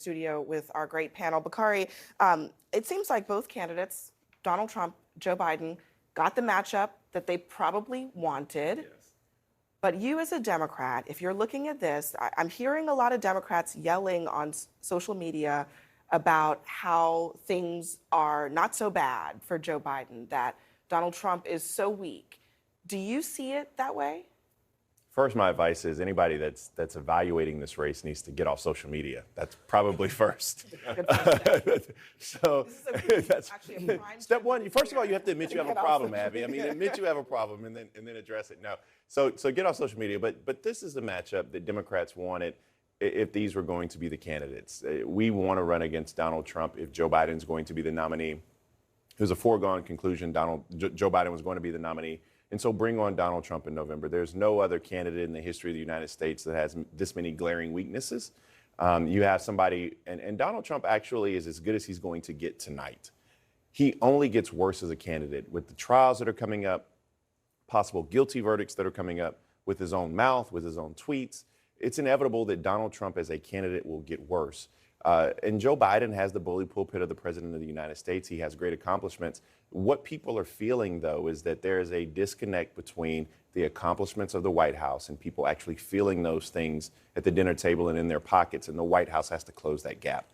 studio with our great panel. Bakari, it seems like both candidates, Donald Trump, Joe Biden, got the matchup that they probably wanted. Yes. But you as a Democrat, if you're looking at this, I'm hearing a lot of Democrats yelling on social media about how things are not so bad for Joe Biden, that Donald Trump is so weak. Do you see it that way? First, my advice is anybody that's evaluating this race needs to get off social media. That's probably first. So that's step one. First of all, you have to admit you have a problem, Abby. I mean, admit you have a problem and then address it. No. So get off social media. But this is the matchup that Democrats wanted if these were going to be the candidates. We want to run against Donald Trump if Joe Biden's going to be the nominee. It was a foregone conclusion. Joe Biden was going to be the nominee. And so bring on Donald Trump in November. There's no other candidate in the history of the United States that has this many glaring weaknesses. You have somebody, and Donald Trump actually is as good as he's going to get tonight. He only gets worse as a candidate with the trials that are coming up, possible guilty verdicts that are coming up, with his own mouth, with his own tweets. It's inevitable that Donald Trump as a candidate will get worse. And Joe Biden has the bully pulpit of the president of the United States. He has great accomplishments. What people are feeling, though, is that there is a disconnect between the accomplishments of the White House and people actually feeling those things at the dinner table and in their pockets. And the White House has to close that gap.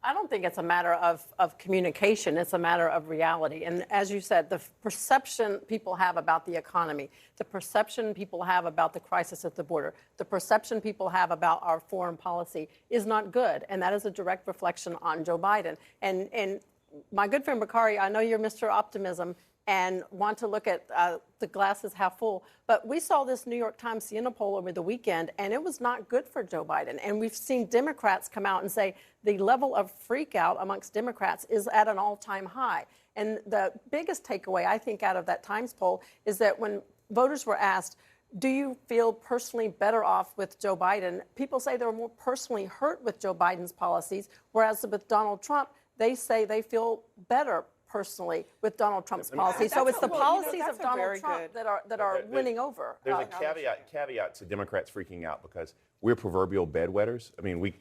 I don't think it's a matter of communication. It's a matter of reality. And as you said, the perception people have about the economy, the perception people have about the crisis at the border, the perception people have about our foreign policy is not good. And that is a direct reflection on Joe Biden. And my good friend Bakari, I know you're Mr. Optimism and want to look at the glasses half full. But we saw this New York Times Siena poll over the weekend, and it was not good for Joe Biden. And we've seen Democrats come out and say the level of freak out amongst Democrats is at an all-time high. And the biggest takeaway, I think, out of that Times poll is that when voters were asked, do you feel personally better off with Joe Biden? People say they were more personally hurt with Joe Biden's policies, whereas with Donald Trump, they say they feel better personally with Donald Trump's policy. So it's the policies of Donald Trump that are winning over. There's a caveat to Democrats freaking out because we're proverbial bedwetters. I mean, we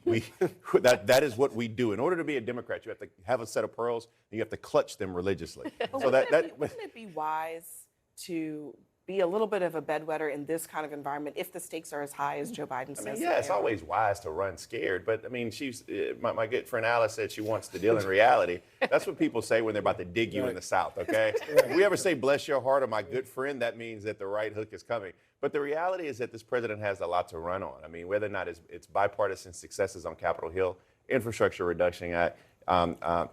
that is what we do. In order to be a Democrat, you have to have a set of pearls and you have to clutch them religiously. So wouldn't it be wise to be a little bit of a bedwetter in this kind of environment if the stakes are as high as Joe Biden says? Yeah, it's always wise to run scared. But, I mean, my good friend Alice said she wants to deal in reality. That's what people say when they're about to dig you in the South, okay? If we ever say, bless your heart, or my good friend, that means that the right hook is coming. But the reality is that this president has a lot to run on. I mean, whether or not it's bipartisan successes on Capitol Hill, Infrastructure Reduction Act,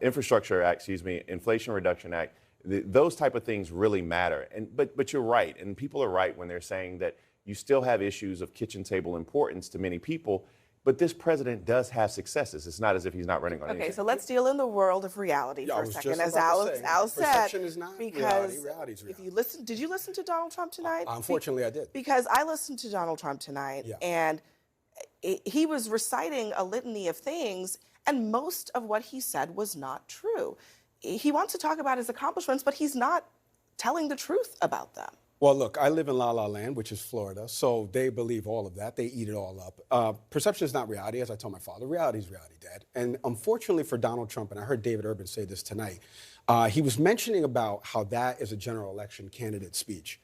Inflation Reduction Act, those type of things really matter. But you're right, and people are right when they're saying that you still have issues of kitchen table importance to many people, but this president does have successes. It's not as if he's not running on anything. Okay, so let's deal in the world of reality for a second, as Al said. Perception is not because reality is reality. If you listen, did you listen to Donald Trump tonight? Unfortunately, I did. Because I listened to Donald Trump tonight, and he was reciting a litany of things, and most of what he said was not true. He wants to talk about his accomplishments, but he's not telling the truth about them. Well, look, I live in La La Land, which is Florida, so they believe all of that. They eat it all up. Perception is not reality, as I told my father. Reality is reality, Dad. And unfortunately for Donald Trump, and I heard David Urban say this tonight, he was mentioning about how that is a general election candidate speech.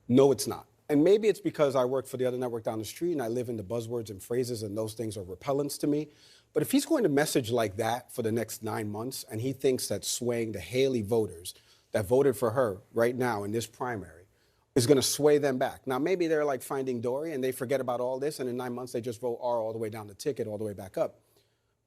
No, it's not. And maybe it's because I work for the other network down the street, and I live in the buzzwords and phrases, and those things are repellents to me. But if he's going to message like that for the next 9 months, and he thinks that swaying the Haley voters that voted for her right now in this primary is going to sway them back. Now, maybe they're like Finding Dory, and they forget about all this, and in 9 months they just vote R all the way down the ticket, all the way back up.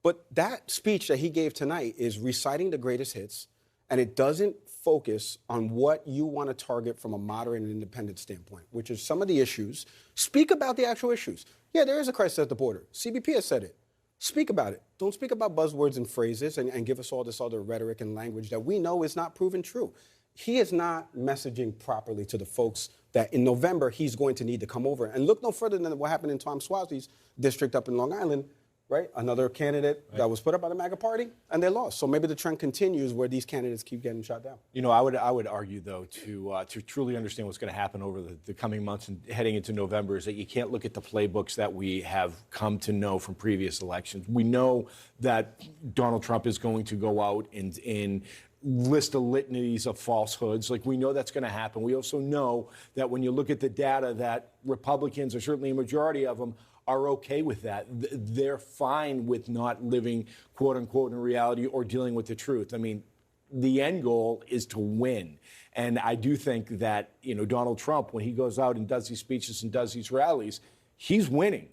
But that speech that he gave tonight is reciting the greatest hits, and it doesn't focus on what you want to target from a moderate and independent standpoint, which is some of the issues. Speak about the actual issues. Yeah, there is a crisis at the border. CBP has said it. Speak about it. Don't speak about buzzwords and phrases and give us all this other rhetoric and language that we know is not proven true. He is not messaging properly to the folks that in November he's going to need to come over. And look no further than what happened in Tom Swazi's district up in Long Island. right? Another candidate that was put up by the MAGA party, and they lost. So maybe the trend continues where these candidates keep getting shot down. You know, I would argue, though, to truly understand what's going to happen over the coming months and heading into November is that you can't look at the playbooks that we have come to know from previous elections. We know that Donald Trump is going to go out and list of litanies of falsehoods. Like, we know that's going to happen. We also know that when you look at the data, that Republicans, or certainly a majority of them, are okay with that. They're fine with not living, quote unquote, in reality or dealing with the truth. I mean, the end goal is to win. And I do think that, you know, Donald Trump, when he goes out and does these speeches and does these rallies, he's winning.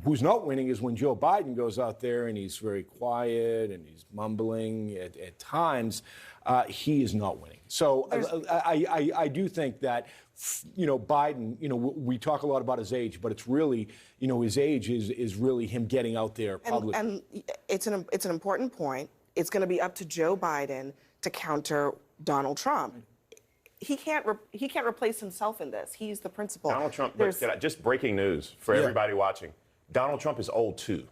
Who's not winning is when Joe Biden goes out there and he's very quiet and he's mumbling at times. He is not winning. So I do think that, you know, Biden, you know, we talk a lot about his age, but it's really, you know, his age is really him getting out there publicly. And it's an important point. It's going to be up to Joe Biden to counter Donald Trump. He can't replace himself in this. He's the principal. Donald Trump, just breaking news for everybody watching. Donald Trump is old too.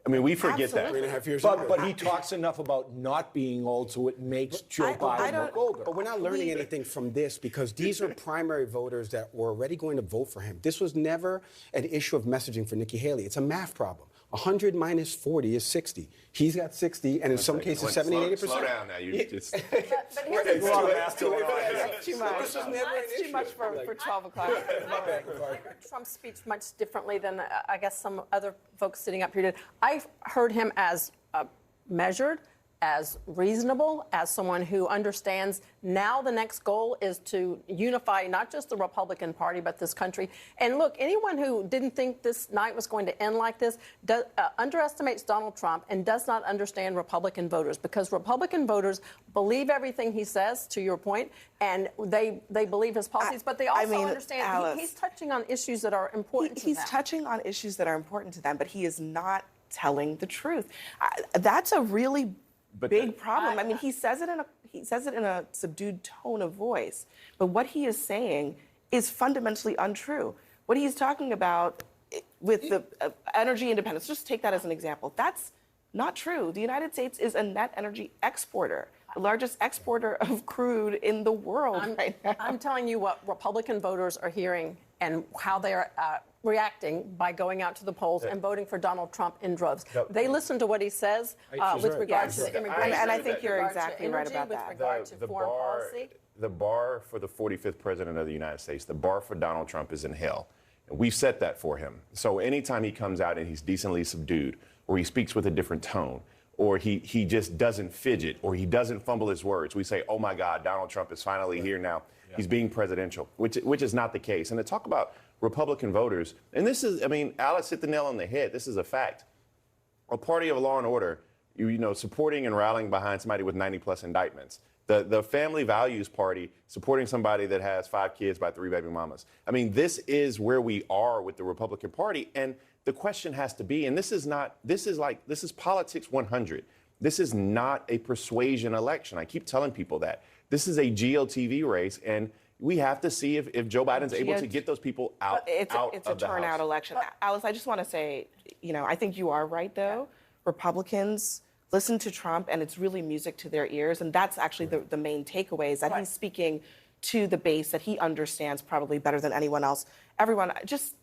I mean, we forget that. 3.5 years But he talks enough about not being old, so it makes Joe Biden look older. But we're not learning anything from this because these are primary voters that were already going to vote for him. This was never an issue of messaging for Nikki Haley. It's a math problem. 100 minus 40 is 60. He's got 60, and in some cases, 70 and 80%. Slow down now. You just. But here's the There's a lot of math going on here. Too much. This was never an It's too issue. much for 12 o'clock. I heard Trump's speech much differently than I guess some other folks sitting up here did. I heard him as measured, as reasonable, as someone who understands now the next goal is to unify not just the Republican Party, but this country. And look, anyone who didn't think this night was going to end like this underestimates Donald Trump and does not understand Republican voters, because Republican voters believe everything he says, to your point, and they believe his policies, but they also understand Alice, he's touching on issues that are important to them. He's touching on issues that are important to them, but he is not telling the truth. That's a really big problem. I mean, he says it in a subdued tone of voice, but what he is saying is fundamentally untrue. What he's talking about with the energy independence, just take that as an example. That's not true. The United States is a net energy exporter, the largest exporter of crude in the world right now. I'm telling you what Republican voters are hearing and how they are reacting by going out to the polls and voting for Donald Trump in droves. They listen to what he says with regard to immigration. And I think you're exactly right about with that. regard to foreign policy. The bar for the 45th president of the United States, the bar for Donald Trump is in hell. And we've set that for him. So anytime he comes out and he's decently subdued, or he speaks with a different tone, or he just doesn't fidget, or he doesn't fumble his words, we say, oh my God, Donald Trump is finally here now. He's being presidential, which is not the case. And to talk about Republican voters, and this is, I mean, Alice hit the nail on the head. This is a fact. A party of law and order, you know, supporting and rallying behind somebody with 90+ indictments. The Family Values Party supporting somebody that has 5 kids by 3 baby mamas. I mean, this is where we are with the Republican Party. And the question has to be, and this is politics 100. This is not a persuasion election. I keep telling people that. This is a GOTV race, and we have to see if Joe Biden's able to get those people out. It's a turnout election. Alice, I just want to say, you know, I think you are right, though. Republicans listen to Trump, and it's really music to their ears. And that's actually the main takeaway, is that he's speaking to the base that he understands probably better than anyone else. Everyone, just